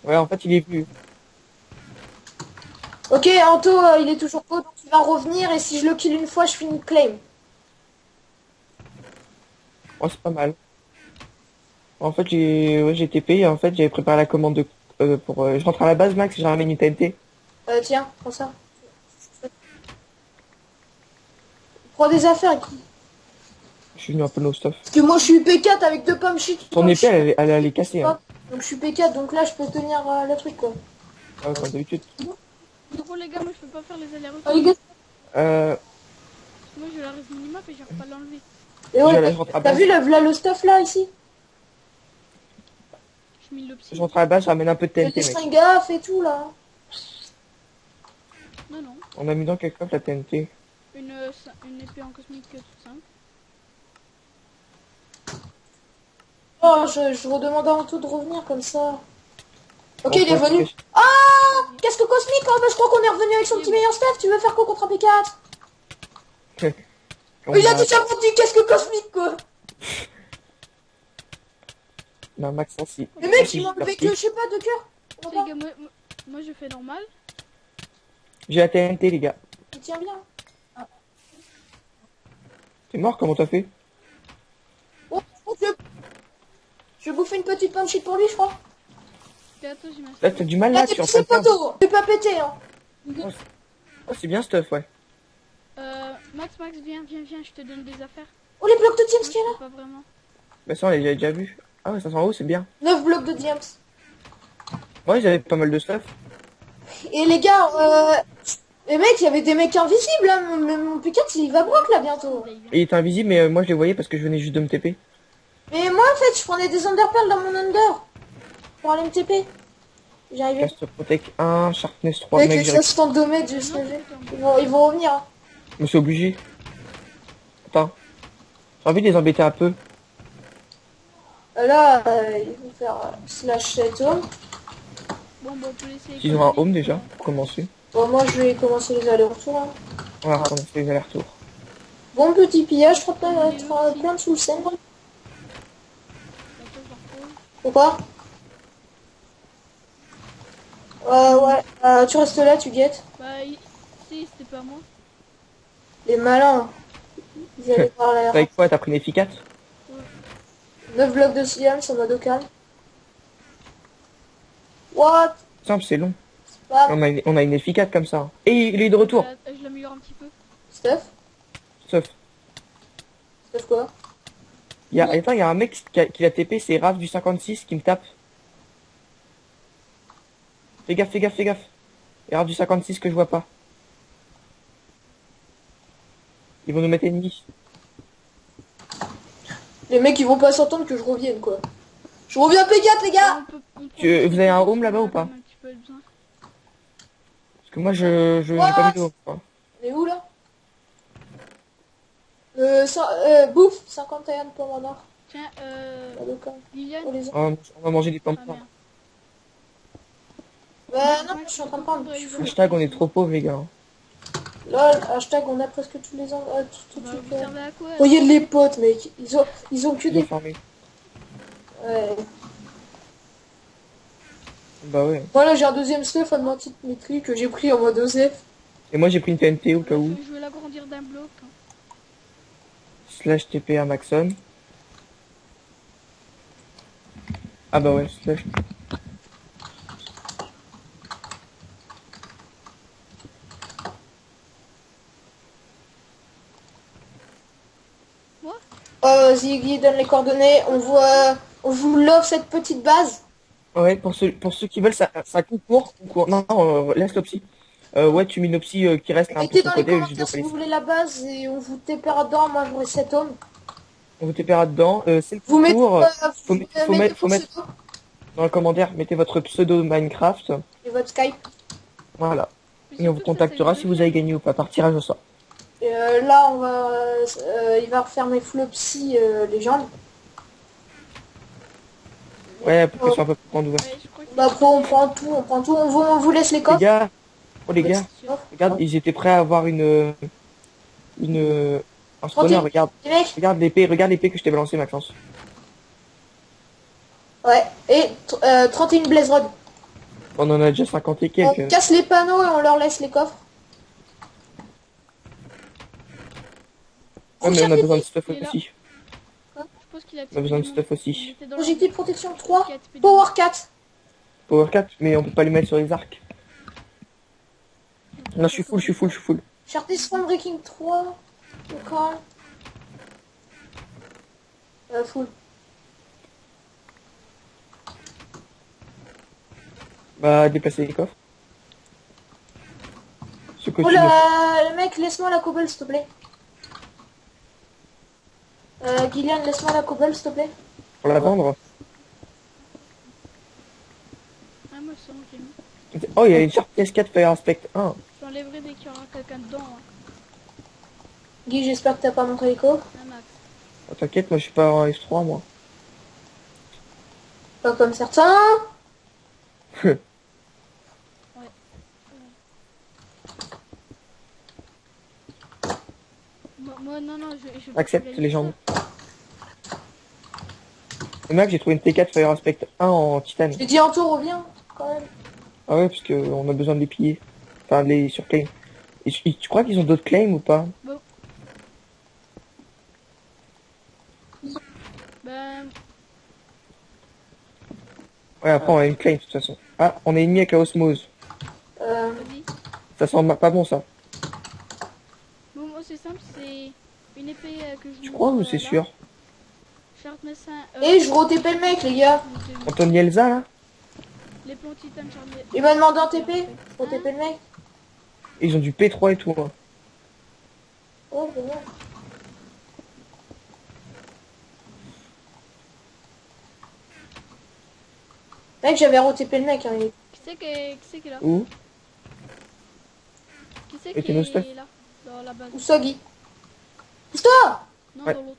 Ouais, en fait, il est plus. Ok, Anto, il est toujours pas, donc il va revenir, et si je le kill une fois, je finis le claim. Oh, c'est pas mal. En fait, j'ai TP et en fait, j'avais préparé la commande pour. Je rentre à la base, Max, j'ai ramené une TNT. Tiens, prends ça. Prends des affaires. Je suis venu un peu no stuff. Parce que moi, je suis P4 avec deux pommes shit. Ton épée, elle est cassée, hein. Donc je suis P4, donc là, je peux tenir le truc, quoi. Ouais, comme d'habitude. Bon les gars, moi je peux pas faire les Ah, allers-retours. les gars. Euh, Parce que moi je la reste minimap et j'arrive pas à l'enlever. Et je, ouais, je rentre à la t'as base. vu le stuff là, ici? Je mets le psy. Je rentre à la base, je ramène un peu de Les TNT, mec. string gaff et tout, là. Non, non. On a mis dans quelque chose la TNT. Une épée en cosmique toute simple. Oh, je redemande à Anto de revenir comme ça. Ok, On il est pourrait venu. se Ah, casque cosmique. Oh, bah, je crois qu'on est revenu avec son petit meilleur stuff. Tu veux faire quoi contre un P4? cacher. Il On a a... dit ça pour du casque cosmique, quoi. on a un max 106. Les mecs, ils m'ont enlevé que, je sais pas, de cœur. Tu sais, les gars, moi je fais normal. J'ai la TNT, les gars. Il tient bien. T'es mort, comment t'as fait? Oh, je vais bouffer une petite pomme shit pour lui, je crois. Fais attention, j'ai ma Là, t'as du mal, Là, là, t'es tu es en tous train ses de perdre. poteaux. Tu peux pas péter, hein. Oh, c'est bien, stuff, ouais. Max, viens, je te donne des affaires. Oh, les blocs de diams Moi, qu'il y a je là. peux pas vraiment. Bah ça, on l'a déjà vu. Ah ouais, ça sent en haut, c'est bien. 9 blocs de diams. Ouais, j'avais pas mal de stuff. Et les gars, les mecs, il y avait des mecs invisibles, hein. Mon P4, il va broc là bientôt. Il était invisible, mais moi, je les voyais parce que je venais juste de me TP. Mais moi, en fait, je prenais des underpearls dans mon under. Pour aller me TP. J'arrivais. Cast Protect 1, Sharpness 3, Avec mec, les j'ai 60 de damage, je sais. Ils vont revenir. Hein. je suis obligé. Attends. J'ai envie de les embêter un peu. Là, ils vont faire slash set home. Bon, on peut laisser. Ils ont un home déjà, pour commencer. Bon, moi, je vais commencer les allers-retours. Hein. On va recommencer les allers-retours. Bon petit pillage, je crois que plein de sous le scène. Pourquoi? Ouais, tu restes là, tu guettes. Bah, si, c'était pas moi. Les malins, ils allaient par T'as l'air. avec quoi? T'as pris une efficace? 9 blocs de Siam, en mode au calme. What? Simple, c'est long. C'est pas On a une efficace comme ça. Et il est de retour. Je l'améliore un petit peu. Stuff? Sauf. Stuff quoi? Attends, il y a un mec qui l'a TP, c'est Raph du 56 qui me tape. Fais gaffe, fais gaffe, fais gaffe. Il y a Raph du 56 que je vois pas. Ils vont nous mettre ennemis. Les mecs, ils vont pas s'entendre que je revienne, quoi. Je reviens P4, les gars! Vous avez un home là-bas ou pas? Parce que moi, j'ai pas mis de home, quoi. On est où, là? Bouffe, 51 pour mon or. Tiens, D'accord. Liliane. On les a. On va manger des pommes. Ah merde. Non, je suis en train de prendre. Hashtag, on est trop pauvres, les gars. Lol, hashtag, on a presque tous les ans. Tout, Bah, tout, vous servez à quoi? Voyez les potes, mec. Ils ont que Ils ont des. farmé. Ouais. Bah ouais. Moi, là, j'ai un deuxième stuff à demander mes trucs que j'ai pris en mode OZF. Et moi, j'ai pris une TNT au cas où. Je vais l'agrandir d'un bloc. Hein. Slash TP à Maxon. Ah bah ouais, slash. Moi? Ziggy donne les coordonnées. On vous l'offre cette petite base. Ouais, pour ceux qui veulent, ça concourt. Non, non, laisse l'opsie. Ouais, tu mets une opsie qui reste là, un peu Mettez sur dans le les côté, juste commentaires de si vous police. voulez la base et on vous TPera dedans. Moi, j'aurai 7 hommes. On vous TPera dedans. C'est le Vous mettez, concours. vous mettez Faut vos mettre pseudos dans le commentaire, mettez votre pseudo Minecraft. et votre Skype. Voilà. Et on vous contactera si vous avez gagné ou pas par tirage au sort. Et là, il va refaire mes flopsy légendes. Ouais, pour qu'ils soient un peu plus grands ouverts. Ouais, je crois que Bah, pro, on prend tout. On vous laisse les Les coffres. gars, oh les gars, regarde, ils étaient prêts à avoir un spawner, regarde. Les mecs. Regarde l'épée que je t'ai balancé, Maxence. Ouais. Et 31 Blaze Rod. On en a déjà 50 et On quelques. casse les panneaux et on leur laisse les coffres. Ouais, mais on a besoin de stuff Il est là. aussi. Je pense qu'il a On a besoin de expédié stuff mon- aussi. il était dans Projectile la- protection Qui 3. a expédié Power 4. Power 4, mais on peut pas les mettre sur les arcs. mon- Non, je suis full, je suis full, je suis full. Sharpness One Breaking 3. D'accord. Full. Bah, déplacer les coffres. Ce que Oh tu me fais. là, le mec, laisse-moi la cobble, s'il te plaît. Gillian, laisse-moi la cobble, s'il te plaît. Pour la vendre. Ah, moi, c'est bon, j'ai mis. Oh, il y a une Sharp PS4 Fire Aspect 1. J'enlèverai dès qu'il y aura quelqu'un dedans. Hein. Guy, j'espère que t'as pas montré l'écho. Un max. Oh, t'inquiète, moi je suis pas en S3, moi. Pas comme certains. Moi, non, non, je veux Accepte pas les gens. Le mec, j'ai trouvé une T4 Fire Aspect 1 en titane. Je t'ai dit en tout, reviens, quand même. Ah ouais, parce que on a besoin de les piller. Enfin, de les surclaim. Et tu crois qu'ils ont d'autres claims ou pas? Ben, Ouais, après on a une claim de toute façon. Ah, on est ennemi avec la osmose. vas-y. Ça sent pas bon ça. Bon, moi, c'est simple, c'est une épée que je Tu vous crois ou montre, c'est là. sûr? Sharpness 1. Et je re-TP le mec, les gars. Anthony Elsa là? Les plombs titane Sharpness. Il m'a demandé en TP. Je re-TP le mec. Ils ont du P3 et tout. Hein. Oh, c'est bon. Mec, j'avais re-TP le mec. Hein. Qui c'est qui est là? Où? Qui c'est Et qui tes nostalg est là? Dans la base. Où ça, Guy? Pousse-toi! Non, Ouais. dans l'autre.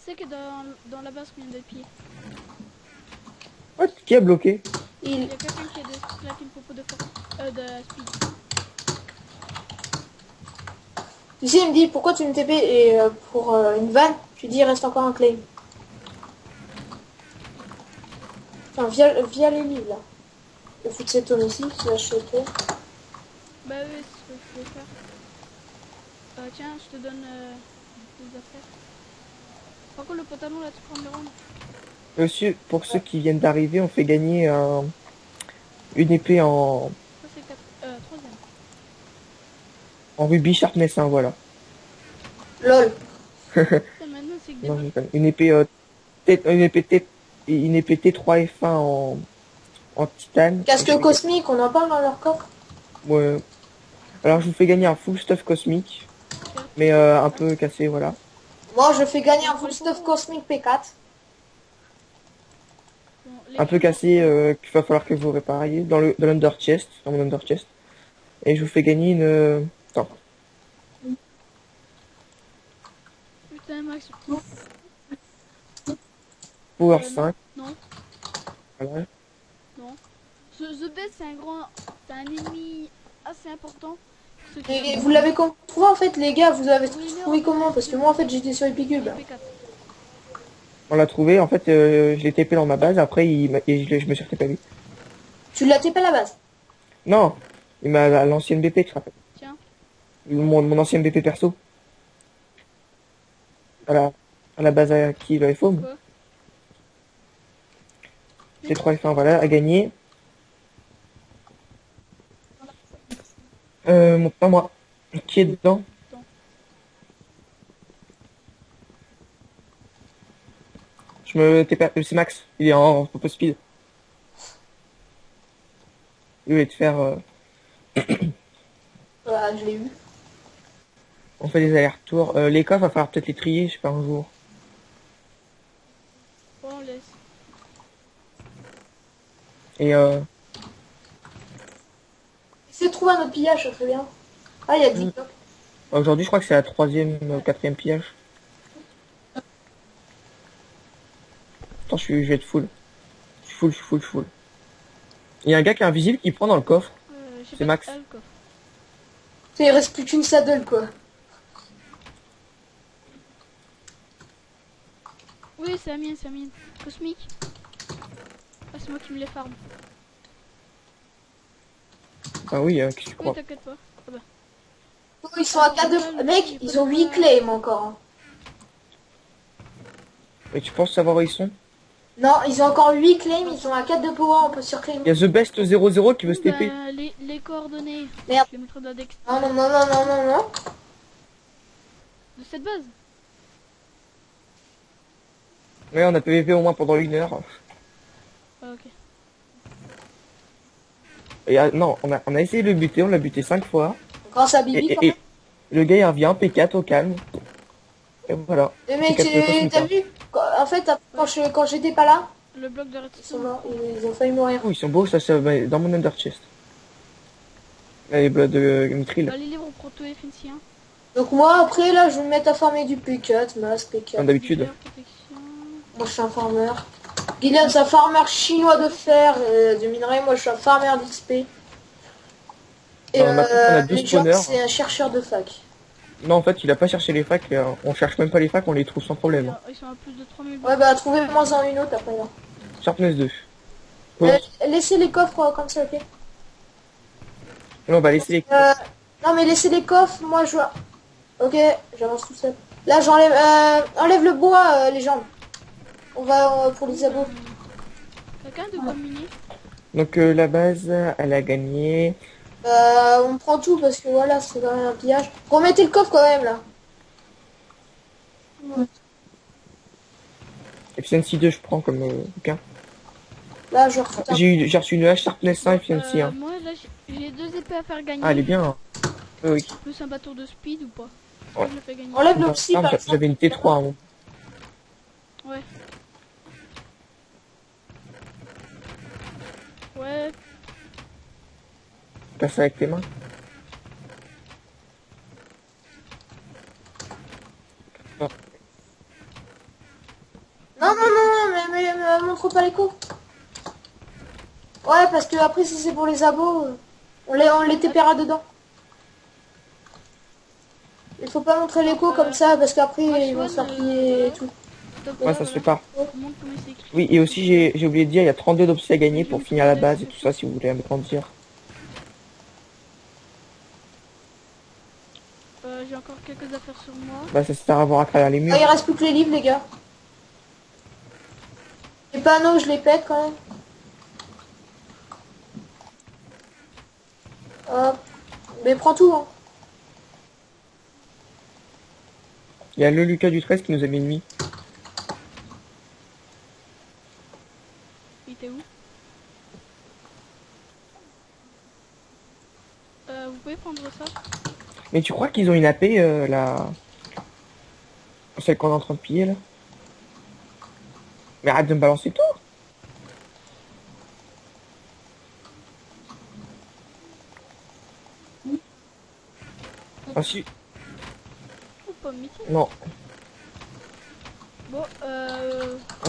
C'est que dans la base qu'on vient de piller. Oh, qui a bloqué? Il y Il... a quelqu'un qui a des là qui me propose de force. De speed. Tu sais, il me dit pourquoi tu me TP et pour une vanne, tu dis il reste encore un claim. Enfin, via les livres là. Le foot cet homme ici, qui va acheter. Bah oui, c'est ce que je vais faire. Tiens, je te donne des affaires. Par contre, le pantalon là, tu prends le rendre. Monsieur, pour ceux qui viennent d'arriver, on fait gagner une épée en Ça, c'est 3ème. ruby sharpness 1, voilà. LOL. Maintenant, c'est que des Non, je balles. déconne. Une épée une épée T3 F1 en titane. Casque cosmique, on en parle dans leur coffre. Ouais. Alors je vous fais gagner un full stuff cosmique, mais un peu cassé, voilà. Moi, je fais gagner un full stuff cosmique P4. Bon, les Un peu gars, cassé qu'il va falloir que vous répariez dans l'under chest, dans mon under chest. Et je vous fais gagner une... Attends. Putain, Max. Power Non. 5. Non, Voilà. non. The Best, c'est un ennemi assez important. Ceux qui Et sont- vous l'avez trouvé en fait, les gars, vous avez Oui, mais trouvé en comment? fait, Parce que moi, en fait, j'étais sur Epicube. P4. On l'a trouvé, en fait, je l'ai TP dans ma base, après je me suis retapé à lui. Tu l'as TP à la base. Non, il m'a à l'ancienne BP, tu te rappelles. Tiens. Mon ancienne BP perso. À la base à qui, le iPhone. Quoi? C'est 3 F1, voilà, à gagner. Pas moi. Qui est dedans? Attends. Je me TP, c'est Max, il est en pop speed. Il voulait te faire, Voilà, je l'ai eu. on fait des allers-retours. Les coffres, va falloir peut-être les trier, je sais pas, un jour. Bon, on laisse. Et Essayez de trouver un autre pillage, ça serait bien. Ah, il y a 10 blocs. aujourd'hui, je crois que c'est la troisième, quatrième pillage. Attends, je vais être full. Je suis full, je suis full, je suis full. Il y a un gars qui est invisible qui prend dans le coffre. Je sais C'est pas, Max. le coffre. Il reste plus qu'une saddle, quoi. Oui, c'est la mienne, c'est la mienne. Cosmique. Ah, c'est moi qui me les farm. Ah oui, qu'est-ce que tu Oui, crois? t'inquiète pas. Ah bah. Ils sont à 4 de... Mec, ils ont 8 claims encore. Hein. Et tu penses savoir où ils sont? Non, ils ont encore 8 claims, ils sont à 4 de power, on peut surclaim. Il y a The Best 00 qui veut se Bah, TP. les coordonnées. Merde. Je les mettrai dans l'index Non, non, non, non, non, non, non. de cette base. Ouais, on a PVP au moins pendant 1 heure. Ah, ok. Et non, on a essayé de le buter, on l'a buté 5 fois. Grâce à Bibi, quand même. Et le gars il revient, P4 au calme. Et voilà. Mais mec, P4 cosmique, t'as hein. vu En fait, quand j'étais pas là, Le bloc de ils sont redstone. morts, ils ont failli mourir. Oh, ils sont beaux, ça c'est dans mon under chest. Là, les blocs de Mithril. Bah, les livres, on prend tout les fancy, hein. Donc moi, après, là, je vais me mettre à farmer du P4, masse P4. Comme d'habitude. Lumière, protection. Moi, je suis un farmer. Gillian, c'est un farmer chinois de fer, de minerai. Moi, je suis un farmer d'XP. Et Non, maintenant qu'on a 2 les gens, spawners. c'est un chercheur de fac. Non, en fait, il a pas cherché les facs. On cherche même pas les facs, on les trouve sans problème. Ils sont à plus de 3000 Ouais, bah, trouvez-moi en une autre après, là. Sharpness 2. Bon, Laissez les coffres comme ça, ok on va laisser les... Non, mais laissez les coffres, moi, je vois. Ok, j'avance tout seul. Là, j'enlève... enlève le bois, les jambes. On va pour les abos. Quelqu'un de quoi miner? Donc la base, elle a gagné. On prend tout parce que voilà, c'est quand même un pillage. Remettez le coffre quand même, là. Efficiency 2, je prends comme bouquin. Là, je refais un... J'ai reçu une hache Sharpness 1 Efficiency 1. Moi, là, j'ai 2 épées à faire gagner. Ah, elle est bien. Hein. Oui. Plus un bateau de speed ou pas? Ouais. Je le fais gagner. Enlève le psy, Ah, par exemple. j'avais une T3 avant. Ouais. Ouais. Passe avec tes mains. Non, non, non, mais montre pas les coups. Ouais, parce que après, si c'est pour les abos, on les TPera dedans. Il faut pas montrer les coups comme ça, parce qu'après, ils vont se faire piller et tout. Ouais, ça se fait pas. Montre comment c'est écrit. Oui, et aussi j'ai oublié de dire, il y a 32 d'obsès à gagner pour finir la base et tout ça si vous voulez agrandir. J'ai encore quelques affaires sur moi. Bah ça sert à voir à travers les murs. Ah, il reste plus que les livres, les gars. Les panneaux, je les pète quand même. Hop. Mais prends tout, hein. Il y a le Lucas du 13 qui nous a mis une nuit. Il était où? Vous pouvez prendre ça? Mais tu crois qu'ils ont une AP la... Celle qu'on est en train de piller là? Mais arrête de me balancer tout. Ah si. Ou pas mythique? Non. Bon, je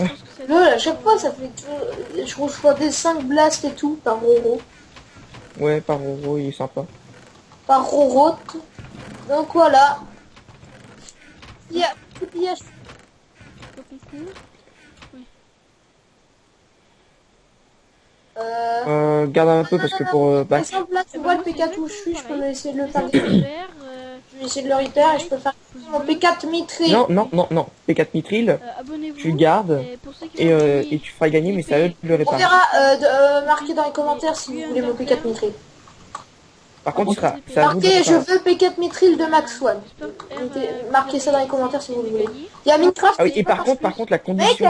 Ouais. pense que c'est... Là, à chaque fois, ça fait toujours... Je reçois des 5 blasts et tout, par Roro. Ouais, par Roro, il est sympa. Par Roro. Donc voilà. Il y a tout pillage. Le concours. Garde un peu parce que pour Par bac. exemple, là, tu vois le P4 où je suis, je peux essayer de le faire. Vert, Je vais essayer de le repair et je peux faire mon P4 mitré. Non, non, non, non. P4 Mithril, abonnez-vous. tu gardes Et pour ceux qui veulent gagner, et tu feras gagner, mais c'est à eux de le On réparer. verra, marquez dans les commentaires si vous voulez mon P4 mitré. Par contre, c'est à vous de Marquez, je réparer. veux P4 mitril de Max One. j'espère que Marquez ça dans les commentaires si vous voulez. gagner. Il y a Minecraft. Ah oui, et par contre, la condition...